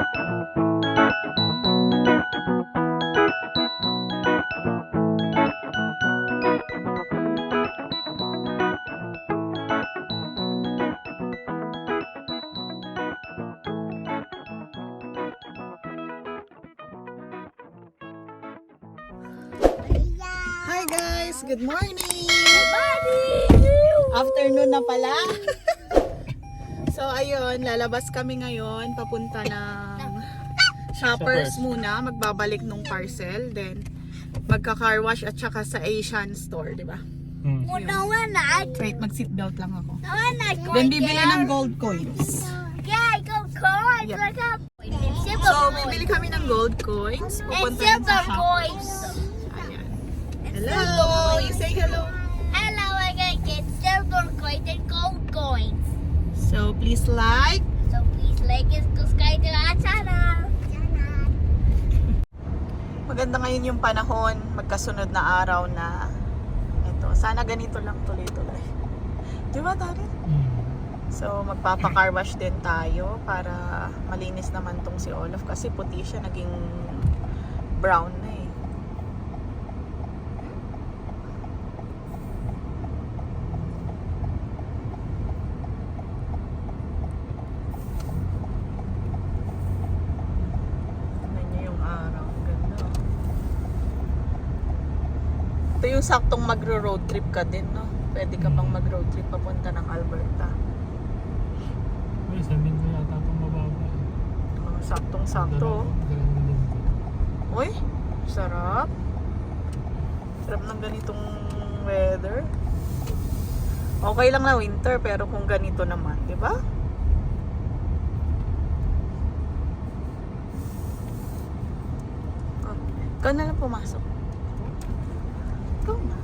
Hi guys! Good morning! Afternoon na pala. So ayun, lalabas kami ngayon papunta ng Shoppers muna, magbabalik nung parcel, then magka-car wash at saka sa Asian store, di ba? Wait, mag-seatbelt lang ako. Then bibili ng gold coins. Yep. So bibili kami ng gold coins, pupunta rin sa Shoppers. Ayan. Hello! You say hello. Hello, I'm gonna get silver coins and gold coins. So please like. So please like and subscribe to our channel. Maganda ngayon yung panahon, magkasunod na araw na ito. Sana ganito lang tuloy-tuloy. Di ba, Tari? So magpapa-car wash din tayo para malinis naman tong si Olaf kasi puti siya, naging brown na eh. Ito yung saktong magro-road trip ka din, no? Pwede ka pang mag-road trip papunta ng Alberta. May sabihin ko yata itong mababa. Saktong-sakto. Uy, sarap. Sarap ng ganitong weather. Okay lang na winter, pero kung ganito naman, di ba? Oh, ikaw na lang pumasok. Ikaw na.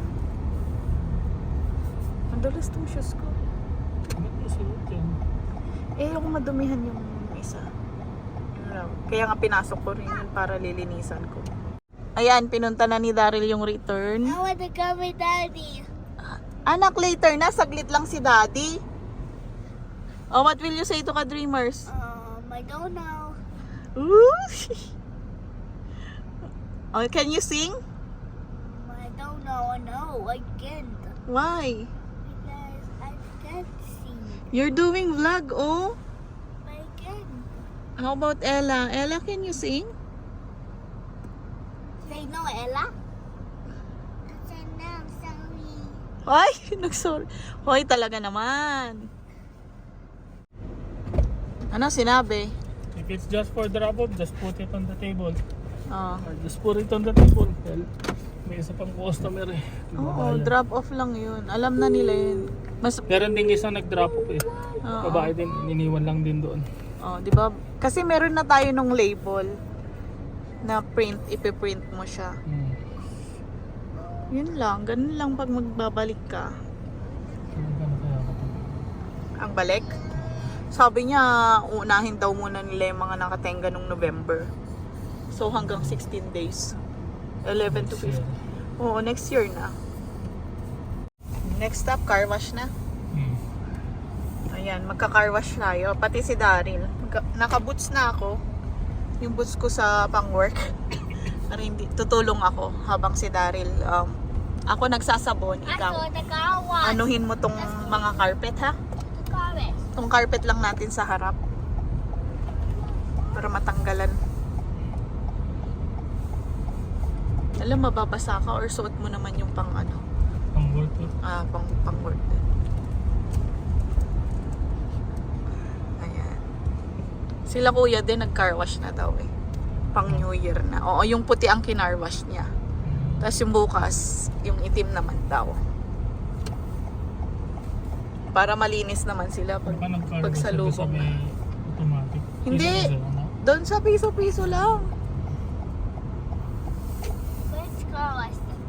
Ang dalas tong shoes ko. Ba't masulot yan? Eh, yung madumihan yung isa. Kaya nga pinasok ko rin yun para lilinisan ko. Ayan, pinunta na ni Daryl yung return. I want to go with Daddy. Anak, later na. Saglit lang si Daddy. Oh, what will you say to ka-dreamers? I don't know. Ooh. Oh, can you sing? I don't know. No, I can't. Why? Because I can't see. You're doing vlog, oh. I can't. How about Ella? Ella, can you sing? Say no, Ella. Say no, sorry. Ay, nagsorry. Hoy, talaga naman. Ano sinabi? If it's just for drop off, just put it on the table. Oh. Or just put it on the table. Well, may isa pang customer eh. Oo, drop off lang yun. Alam na nila yun. Mas, Meron din isang nag-drop off eh. oo. Babae din, iniwan lang din doon. Oh, di ba? Kasi meron na tayo nung label na print, ipiprint mo siya. Yun lang, ganun lang pag magbabalik ka. Ano kaya ako? Ang balik? Sabi niya, unahin daw muna nila yung mga nakatenga nung November. So hanggang 16 days. 11 to 15. Oo, next year na. Next stop, car wash na. Ayan, magka-car wash tayo. Pati si Daryl. Naka-boots na ako. Yung boots ko sa pang-work. Pero hindi, tutulong ako habang si Daryl, ako nagsasabon, ikaw. Ako, nagawa. Anuhin mo tong mga carpet, ha? Tong carpet lang natin sa harap. Para matanggalan. Alam, mababasa ka or suot mo naman yung pang ano. Ang worth it. Pang work din. Ayan. Sila kuya din nag-car wash na daw eh. Pang New Year na. Oo, yung puti ang kinar wash niya. Tapos yung bukas, yung itim naman daw. Para malinis naman sila pag, pag sa lubong na. Automatic. Hindi. Doon sa piso-piso lang. Let's go,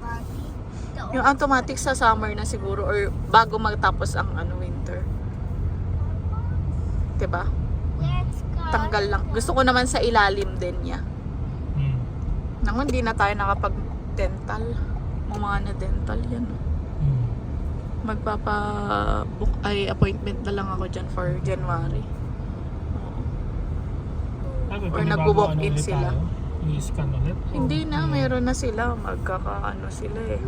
Daddy. Yung automatic sa summer na siguro or bago magtapos ang winter. 'Di ba? Let's go. Tanggal lang. Gusto ko naman sa ilalim din niya. Nang hindi na tayo nakapag-dental. Mga na dental yan. Magpapa-book ay appointment na lang ako dyan for January. Oo. Or nag-walk-in sila. I-scan ulit? Hindi na, meron na sila. Magkakaano sila eh.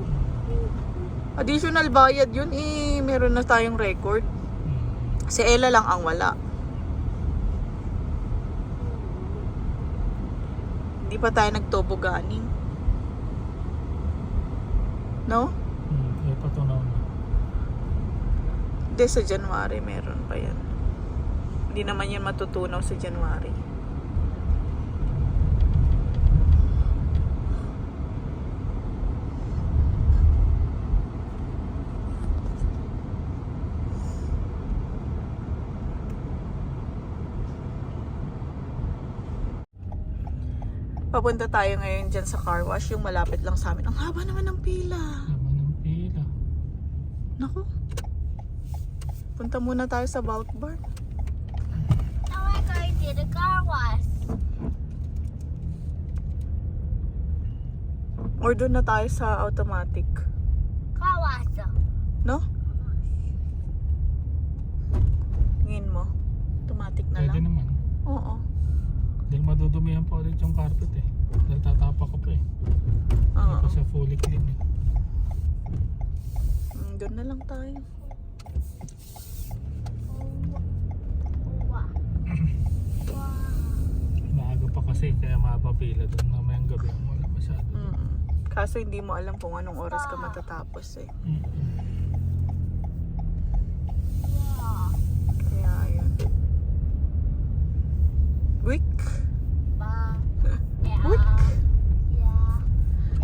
Additional bayad yun eh. Meron na tayong record. Si Ella lang ang wala. Hindi pa tayo nagtoboganing. No? Ipatunaw na. Hindi, sa January meron pa yan. Hindi naman yan matutunaw sa January. Papunta tayo ngayon dyan sa car wash, yung malapit lang sa amin. Ang haba naman ng pila. Naman ng pila. Naku. Punta muna tayo sa bulk bar. I want to go to the car wash. Or doon na tayo sa automatic. Car wash. No? Tingin mo. Automatic na Pwede lang. naman. Oo. Dahil madudumihan pa ulit yung carpet eh. Dahil tatapa ko pa eh. Hindi Oo. pa siya fully clean eh. Doon na lang tayo. Maaga pa kasi kaya mapapila doon. Mamayang gabi wala masyado. Kaso hindi mo alam kung anong oras ka matatapos eh. Kaya yun. Week. Week.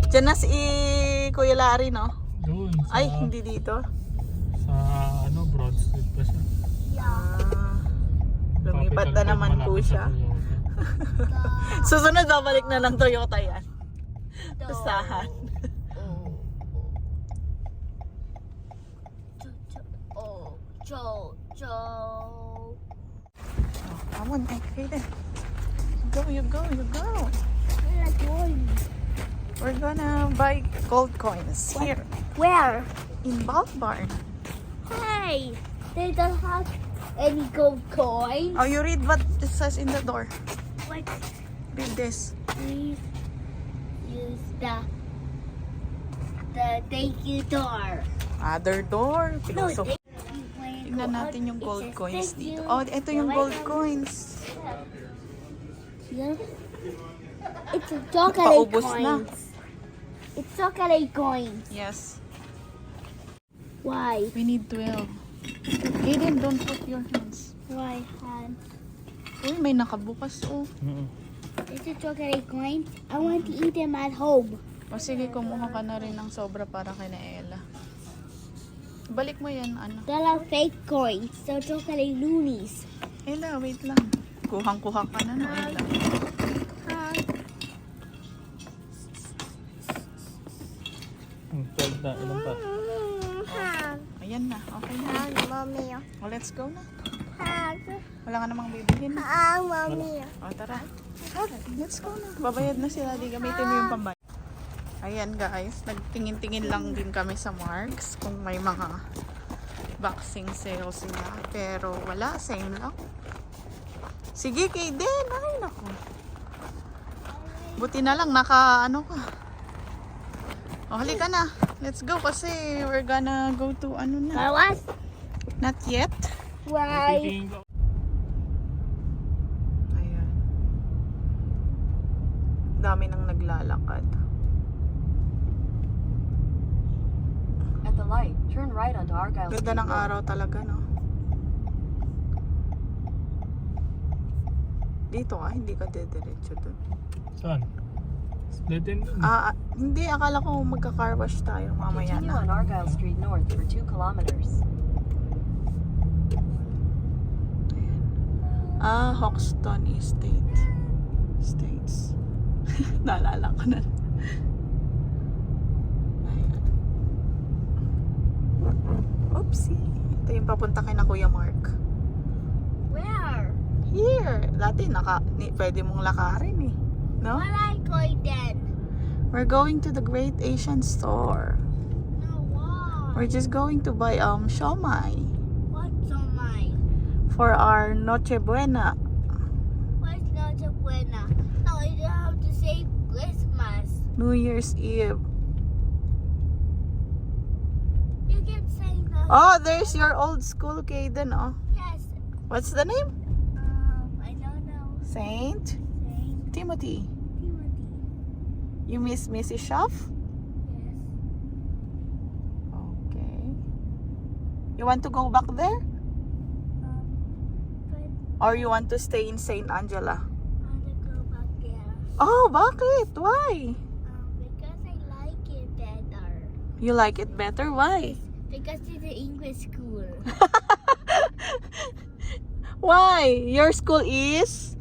Diyan na si Kuya Larry, no? Doon sa, Ay, hindi dito. sa ano, Broad Street pa siya. Lumipat na Capital naman Code, po malapit siya. sa Toyota. Susunod, babalik na lang Toyota yan. Usahan. Come on, Hayden. You go. We're gonna buy gold coins here Where? in Bulk Barn. Hey, they don't have any gold coins. Oh, you read what it says in the door. What? Read this. Please use the thank you door. Other door. No, Piloso. Tingnan natin yung gold coins dito. Oh, ito yung gold coins. Yeah. It's a chocolate Paubos na. coins. It's chocolate coins. Yes. Why? We need 12. Hayden, don't put your hands. Why, Han? Uy, may nakabukas oh. It's a chocolate coins. I want to eat them at home. O sige, kumuha ka na rin ng sobra para kay na Ella. Balik mo yan, ano. They're not fake coins. They're chocolate loonies. Ella, wait lang. Kuhang-kuha ka na na, Ella. Ang 12 na, ilan pa? Ayan na, okay na. Mommy. O, let's go na. Hug. Wala ka namang bibilhin. Mommy. O, tara. Let's go na. Babayad na sila. Di gamitin mo yung pambayad. Ayan guys, nagtingin-tingin lang din kami sa Marks kung may mga boxing sales na. Pero wala, same lang. Sige, Kayden. Ay, naku. Buti na lang, ano ka. O, halika na. Let's go kasi we're gonna go to ano na. Car wash? Not yet. Why? Titingin ko. Ayan. Dami nang naglalakad. At the light, turn right onto Argyle Ganda Street ng North. araw talaga, no? Dito ka, hindi ka dediretso dun. Saan? Split in dun. Hindi, akala ko magka-car wash tayo mamaya Continue na. on Argyle Street North for 2 kilometers. Hoxton Estate. States. Naalala ko na. Ayan. Oopsie. Ito yung papunta kay na Kuya Mark. Where? Here. Dati pwede mong lakarin eh. No? What I going then? We're going to the Great Asian Store. No, why? We're just going to buy siomai What's on mine? for our Noche Buena. What's Noche Buena. No, you have to say Christmas. New Year's Eve. You can say no. Oh, there's your old school, Kaden. Oh, Yes. what's the name? I don't know. Saint Saint Timothy. Timothy. You miss Mrs. Schaff? Yes. Okay. You want to go back there? But Or you want to stay in Saint Angela? I want to go back there. Oh, bakit? Why? Because I like it better. You like it better? Why? Because it's an English school. Why? Your school is?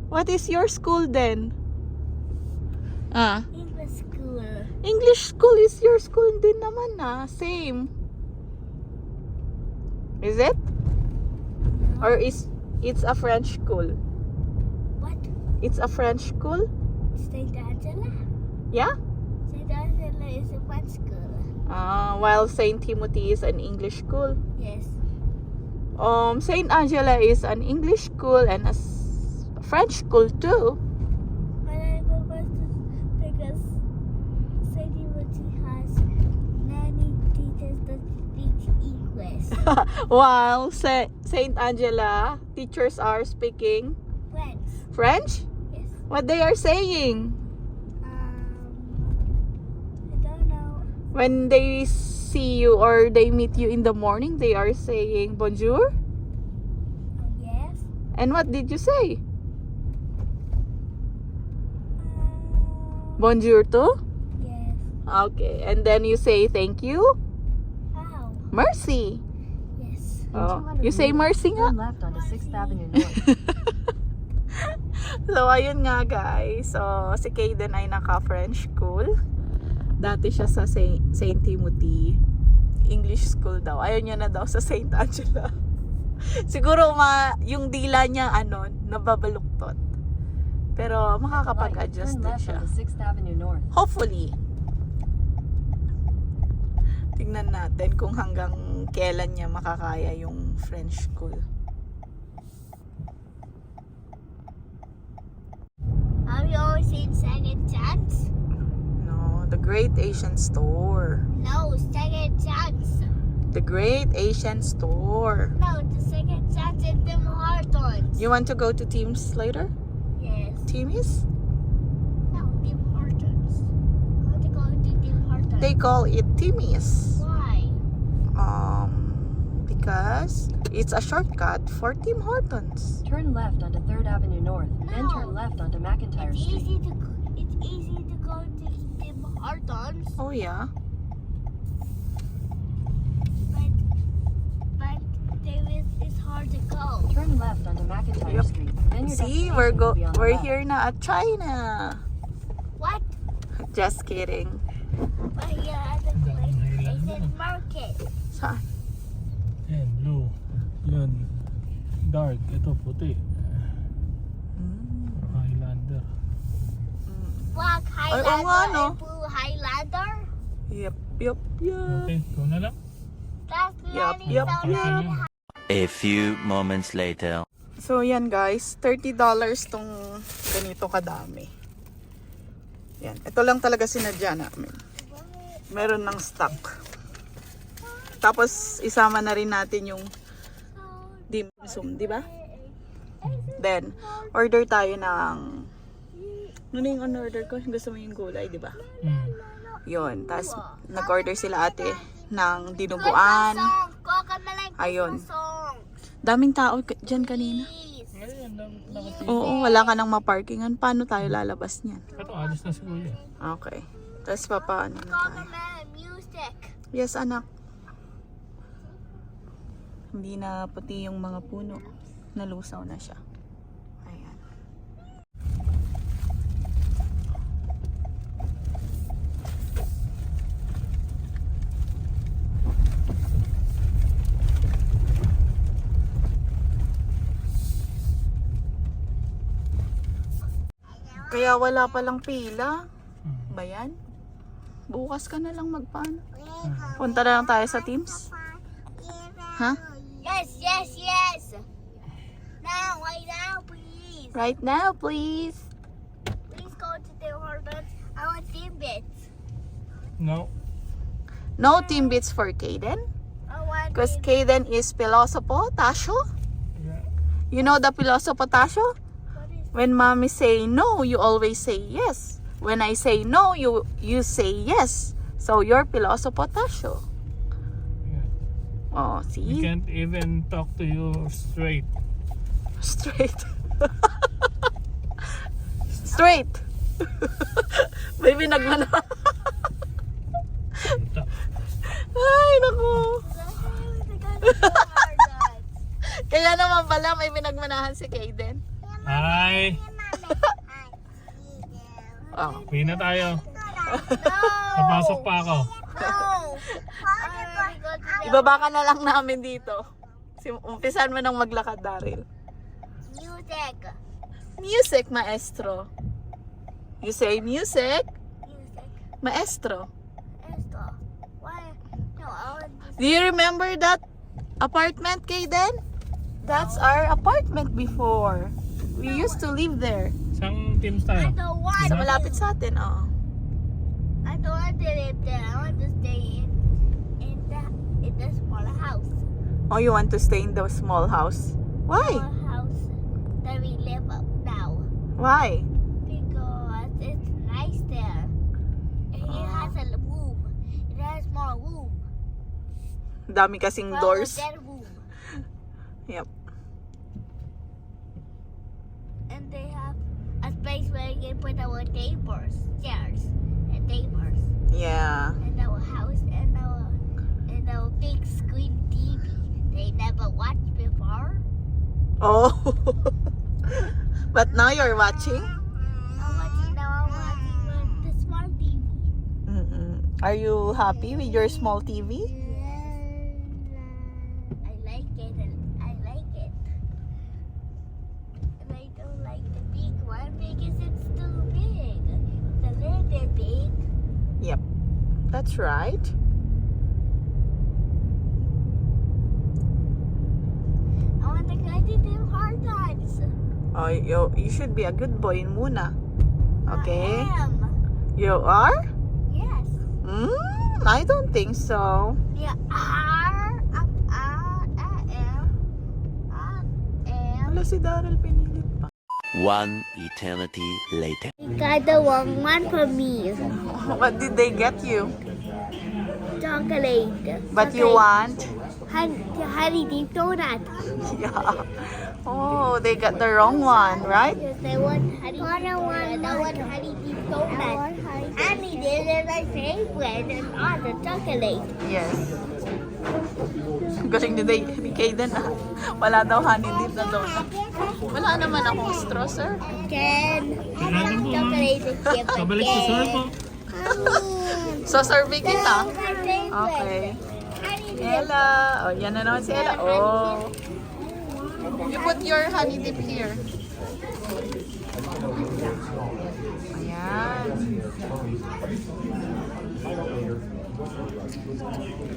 What is your school then? Ah, English school. English school is your school din naman na. Same. Is it? Or is it's a French school? What? It's a French school? St. Angela? Yeah? St. Angela is a French school. While Saint Timothy is an English school. Yes. Saint Angela is an English school and a French school too. But I propose to because St. Timothy has many teachers that speak English. While Saint Angela teachers are speaking French. French? Yes. What they are saying? I don't know. When they see you or they meet you in the morning, they are saying bonjour? Yes. And what did you say? Bonjour too? Yes. Okay. And then you say thank you? How? Mercy. Yes. Oh, you say mercy nga? Turn left onto 6th Avenue North. So, ayun nga guys. So, si Kaden ay naka-French school. Dati siya sa St. Timothy. English school daw. Ayaw niya na daw sa St. Angela. Siguro yung dila niya nababaluktot. Pero makakapag-adjust Turn din left siya. onto 6th Avenue North. Hopefully. Tingnan natin kung hanggang kailan niya makakaya yung French school. Have you always seen Second Chance? No, the Great Asian Store. No, Second Chance. The Great Asian Store. No, the Second Chance in Tim Hortons. You want to go to Teams later? Yes. Timmy's? No, Tim Hortons. I want to go to Tim Hortons. They call it Timmy's. Why? Because it's a shortcut for Tim Hortons. Turn left onto 3rd Avenue North, then No. turn left onto McIntyre It's Street. easy to go to Tim Hortons, Oh yeah. but it's hard to go. Turn left onto McIntyre Yep. Street, then your See, destination will be on the we're left. here na at China. What? Just kidding. But yeah, at the place, it's in market. Saan? Yan, blue. Yun. Dark. Ito, puti. Highlander. Black oo Highlander nga, no? and blue Highlander. Yep. Okay, ikaw na lang. That's Yup, really yup, so yup. nice. A few moments later. So yan guys, $30 tong ganito kadami. Yan, ito lang talaga sinadya namin. Meron ng stock. Tapos isama na rin natin yung dim sum, di ba? Then order tayo ng ano yung on-order ko? Gusto mo yung gulay, di ba? Yun, tapos nag-order sila ate ng dinuguan. Ayun. Daming tao dyan kanina. Ngayon, nakapit. Oo, wala ka nang maparkingan. Paano tayo lalabas niyan? Ito, alis na si Kuya. Okay. Tapos papaano na tayo? Music. Yes, anak. Hindi na puti yung mga puno. Nalusaw na siya. Ayan. Kaya wala palang pila. Ba yan? Bukas ka na lang magpan. Punta na lang tayo sa Teams. Ha? Yes, yes, yes. Now, right now, please. Right now, please. Please go to Tim Hortons. I want Timbits. No. No Timbits for Kaden. I want Because Kaden is Pilosopo Tasho. Yeah. You know the Pilosopo Tasho? What is When mommy say no, you always say yes. When I say no, you say yes. So you're Pilosopo Tasho. Yeah. Oh, We see? can't even talk to you straight. Straight. Straight. Baby, nagmana. Ay, naku. Kaya naman pala may pinagmanahan si Kaden. Hi! Oh. Uwi na tayo. No! Papasok pa ako. No! I already go to the Ibaba ka na lang namin dito. Umpisan mo nang maglakad, Daryl. music. Music, maestro. You say music, Music. maestro. Esto. Why? No, I want this. Do you remember that apartment, Kaden? That's our apartment before. We used to live there. Saan teams I tayo? don't want Sa to. malapit sa atin, oh. I don't want to live there. I want to stay in the small house. Oh, you want to stay in the small house? Why? Small house that we live up now. Why? Because it's nice there. And it has a room. It has a small room. Dami kasing Well, doors. that room. Yep. And they have a space where you can put our tables, chairs, and tables. Yeah. And our house and our big screen TV. They never watched before. Oh. But now you're watching? I'm watching the small TV. Are you happy with your small TV? I like it. I like it. And I don't like the big one because it's too big. The little big. Yep. That's right. I want to go to Tim Hortons. Oh, you should be a good boy muna. Okay? I am. You are? Yes. I don't think so. Yeah. I am. Wala si Daryl pinilit pa. One eternity later. You got the wrong one for me. What did they get you? Chocolate. But you want? Honey deep donut. Yeah. Oh, they got the wrong one, right? Yes, I want honey. I want honey deep donut. Honey deep is my favorite and all the chocolate. Yes. Galing ni Kaden ah. Wala daw honey dip na donut. Wala naman akong straw, sir. Then, chocolate and chip Pabalik sa sir po. So, survey kita. My favorite. Okay. Honey dip. Ella. Oh, yan na naman si Ella. Oh. You put your honey dip here. Ayan.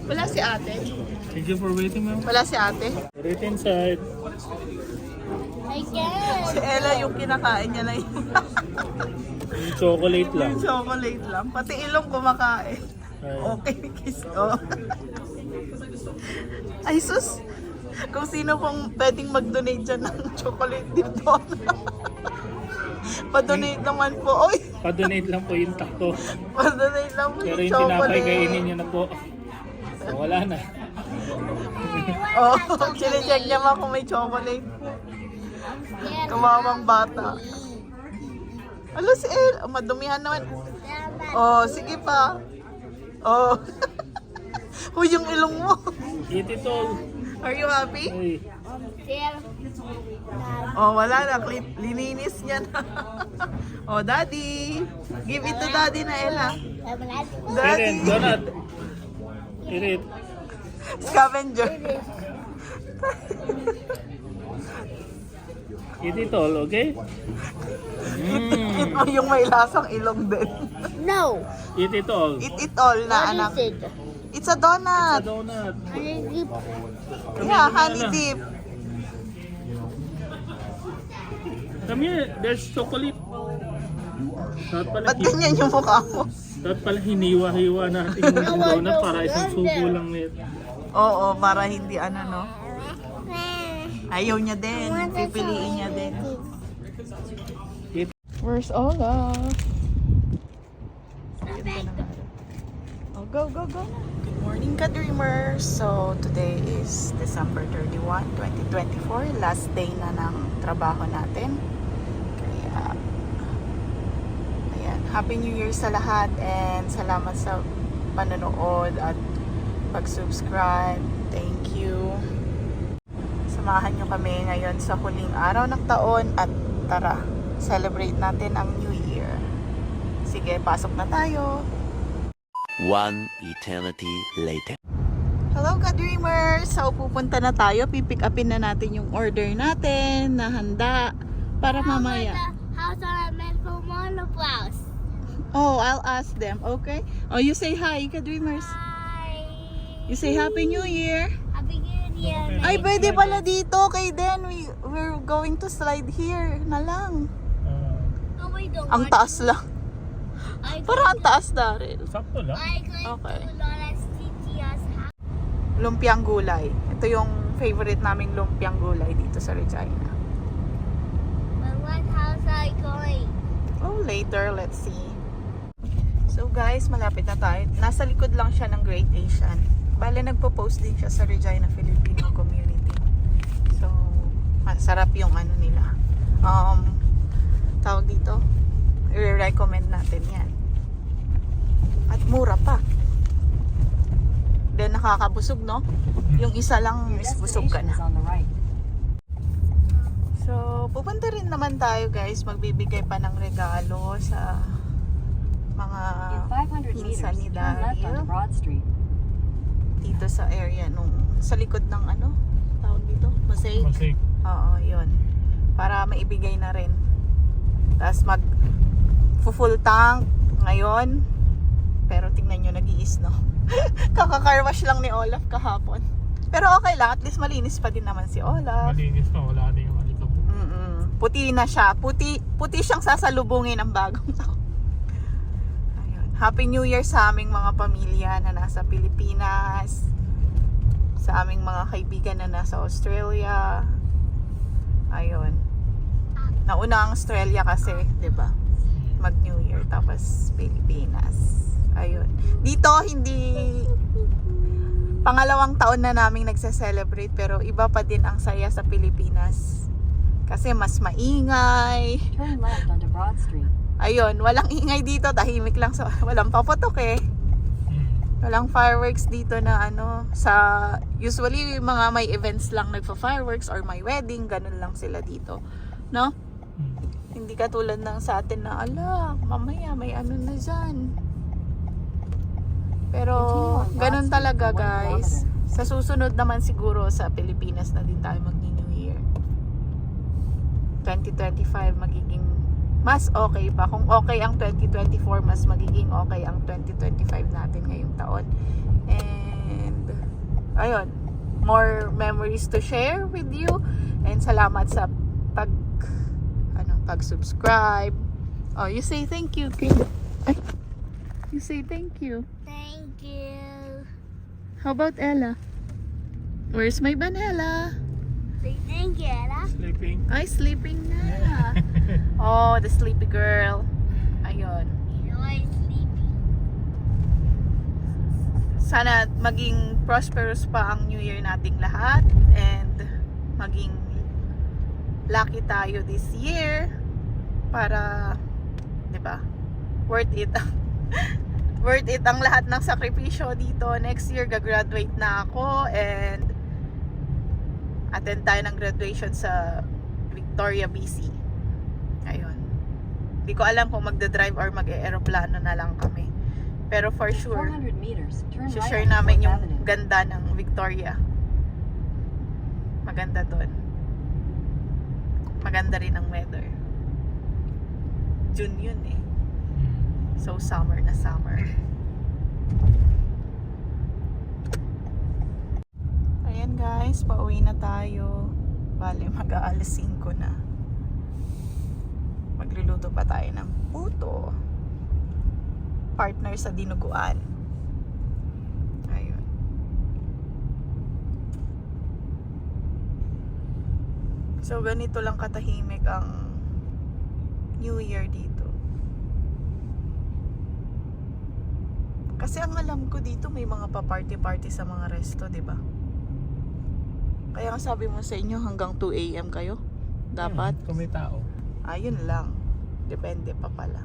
Wala si ate. Thank you for waiting, ma'am. Wala si ate. Right inside. I guess. Si Ella yung kinakain niya na yun. Yung chocolate lang. Yung chocolate lang. Pati ilong kumakain. Ay. Okay, kiss ko. Ay sus. Kung sino pong pwedeng mag-donate dyan ng chocolate dito. Pa-donate naman po. Oy, Pa-donate lang po yung takto. pa-donate lang po Pero yung yung tinapay chocolate. kainin niyo na po. So, wala na. Oh, sine-check niya ma kung may chocolate. Kawawang bata. Alo si El, madumihan naman. Oh, sige pa. Oh. Huy, yung ilong mo. Eat it all. Are you happy? Hey. There. Oh, wala na. Lininis niya na. Oh, daddy. Give it to daddy na, Ella. Eat Daddy. it, donut. Eat it. Scavenger. Eat it all, okay? Eat mo yung may lasang ilong din. No. Eat it all. Eat it all na, anak. What is it? It's a donut. Donut. Honey dip. Yeah, honey dip. Come here, there's chocolate. Dapat pala, Ba't ganyan yung mukha mo? dapat pala hiniwa-hiwa natin yung donut para isang subo lang nito. Oo, para hindi ano, no? Ayaw niya din. Pipiliin niya din. Where's Olaf? Oh, go, go, go. Good morning, ka-dreamers. So, today is December 31, 2024. Last day na ng trabaho natin. Kaya, ayan. Happy New Year sa lahat and salamat sa panonood at pag-subscribe. Thank you. Samahan nyo kami ngayon sa huling araw ng taon at tara, celebrate natin ang New Year. Sige, pasok na tayo. One eternity later. Hello ka-dreamers! So pupunta na tayo, pipick upin na natin yung order natin na handa para mamaya. How's our medical monopouse? Oh, I'll ask them, okay? Oh, you say hi ka-dreamers. Hi. You say Happy New Year. Happy New Year. Ay, pwede pala dito kay Den. We're going to slide here na lang. Oh, we don't Ang want taas lang. I Parang ang taas na rin. Sakto lang. I going Okay. to Lola's TTS house. Lumpiang gulay. Ito yung favorite naming lumpiang gulay dito sa Regina. But what house are you going? Oh, later. Let's see. So guys, malapit na tayo. Nasa likod lang siya ng Great Asian. Bale, nagpo-post din siya sa Regina Filipino community. So, masarap yung ano nila. Tawag dito, i-recommend natin yan. At mura pa. Then nakakabusog, no? Yung isa lang Your is busog ka destination is na. on the right. So, pupunta rin naman tayo guys. Magbibigay pa ng regalo sa mga In 500 meters, pinsan ni turn left Daryl onto Broad Street. dito sa area nung sa likod ng ano tawag dito? Mosaic. Masik. Oo, yun. Para maibigay na rin. Tapos mag full tank ngayon. Pero tingnan nyo, nag-iis, no? Kaka-car wash lang ni Olaf kahapon. Pero okay lang, at least malinis pa din naman si Olaf. Malinis pa, wala na yung alikabok. Puti na siya. Puti siyang sasalubungin ng bagong taon. Ayun. Happy New Year sa aming mga pamilya na nasa Pilipinas. Sa aming mga kaibigan na nasa Australia. Ayun. Nauna ang Australia kasi, 'di ba? Mag New Year tapos Pilipinas. Ayun. Dito hindi pangalawang taon na naming nagse-celebrate pero iba pa din ang saya sa Pilipinas. Kasi mas maingay. Turn left onto Broad Street. Ayun, walang ingay dito, tahimik lang sa walang paputok eh. Walang fireworks dito na ano, sa usually mga may events lang nagfa-fireworks or may wedding, ganun lang sila dito. No? Hindi katulad ng sa atin na ala, mamaya may ano na dyan. Pero ganun talaga guys. Sa susunod naman siguro sa Pilipinas na din tayo mag-New Year. 2025 magiging mas okay pa. Kung okay ang 2024, mas magiging okay ang 2025 natin ngayong taon. And ayun, more memories to share with you. And salamat sa pag-subscribe. Oh, you say thank you. Ay, you say thank you. Thank you. How about Ella? Where's my Vanella? Say thank you, Ella. Sleeping. Ay, sleeping na. Oh, the sleepy girl. Ayun. You're always sleepy. Sana maging prosperous pa ang New Year nating lahat and maging lucky tayo this year para, 'di ba? Worth it. Worth it ang lahat ng sakripisyo dito. Next year gagraduate na ako and attend tayo ng graduation sa Victoria, BC. Ayun. Hindi ko alam kung magdadrive or mag-e-aeroplano na lang kami. Pero for In sure, 400 meters, turn right share onto namin 4th yung Avenue. ganda ng Victoria. Maganda doon. Maganda rin ang weather. June yun eh. So summer na summer. Ayan, Ayan, guys, pauwi na tayo. Bale, mag-aalas 5 na. Magluto pa tayo ng puto. Partner sa dinuguan. Ayun. So, ganito lang katahimik ang New Year dito. Kasi ang alam ko dito may mga pa-party-party sa mga resto, di ba? Kaya nga sabi mo sa inyo hanggang 2 AM kayo? Dapat? Kung may tao. Ayun lang. Depende pa pala.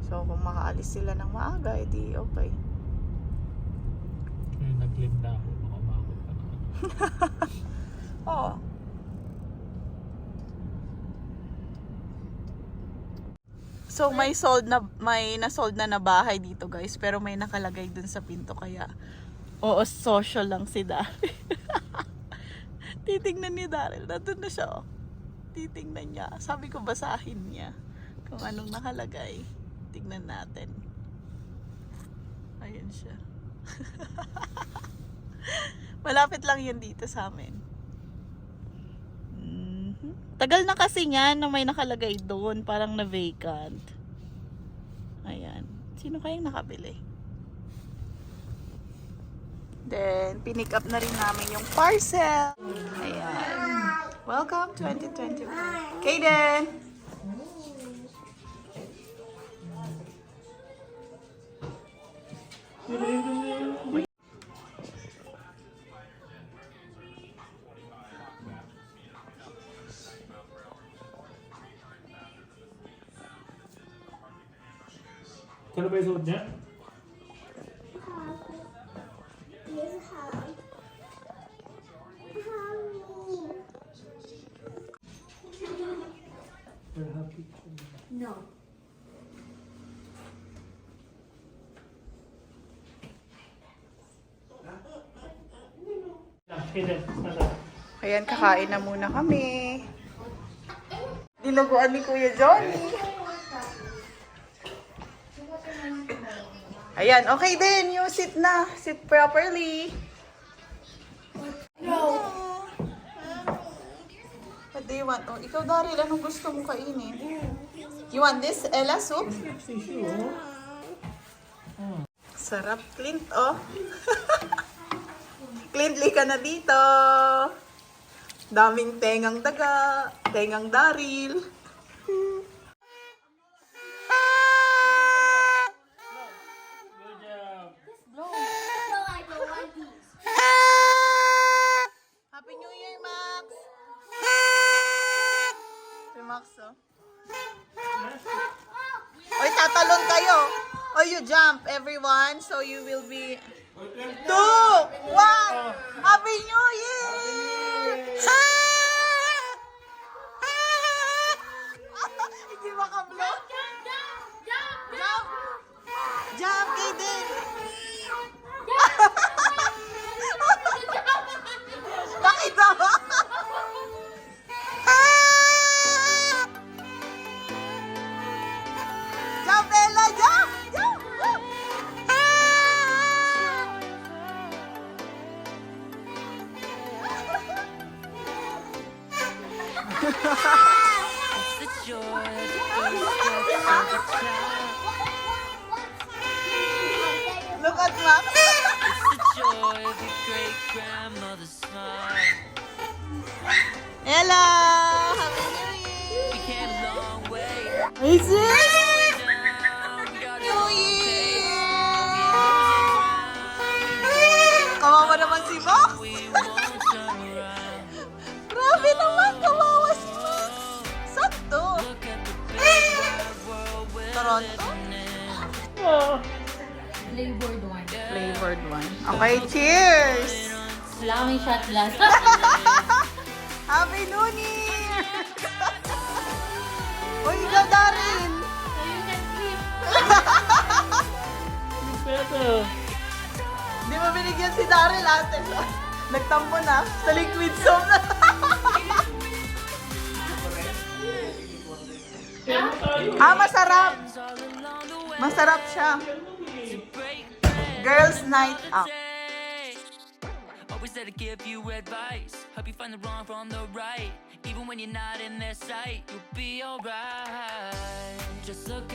So, kung makaalis sila ng maaga, edi okay. Kaya naglinda ako. Baka umabot pa naman. Oo. So, may na-sold na bahay dito, guys. Pero may nakalagay dun sa pinto. Kaya, oo, social lang si Daryl. Titingnan ni Daryl. Nandun na siya, oh. Titingnan niya. Sabi ko, basahin niya. Kung anong nakalagay. Tignan natin. Ayan siya. Malapit lang yun dito sa amin. Tagal na kasi niyan na may nakalagay doon. Parang na-vacant. Ayan. Sino kayang nakabili? Then, pinick up na rin namin yung parcel. Ayan. Welcome 2021. Kaden! Kano ba yung suot niya? No. Ayan, kakain na muna kami. Dinuguan ni Kuya Johnny. Ayan, okay din. You sit na. Sit properly. No. What do you want? Oh, ikaw, Daryl, anong gusto mong kainin? You want this, Ella soup? Sarap, Clint, oh. Clintly ka na dito. Daming tengang daga, tengang Daryl. Happy New Year, Max! Si Max, oh. Oy, tatalon kayo. Oh, you jump, everyone. So you will be... 2, 1, Happy New Year! Hindi makablo? Jump! Jump, Kaden! Nakita mo? Jump, Ella! Jump! Jump! Look at Max. Hello! Happy New Year! Is it? New Year! Kawawa naman si Max. Grabe naman, kawawa si Max. Sakto. Toronto? Flavored one. Flavored one. Okay, cheers! Wala kaming shot glass. Happy New Year! Uy, ikaw, Daryl! Pero, Di ba binigyan si Daryl, ate? Nagtampo na sa liquid soap na. Masarap! Masarap siya. Girls' night out. Always there to give you advice. Help you find the wrong from the right. Even when you're not in their sight, you'll be alright. look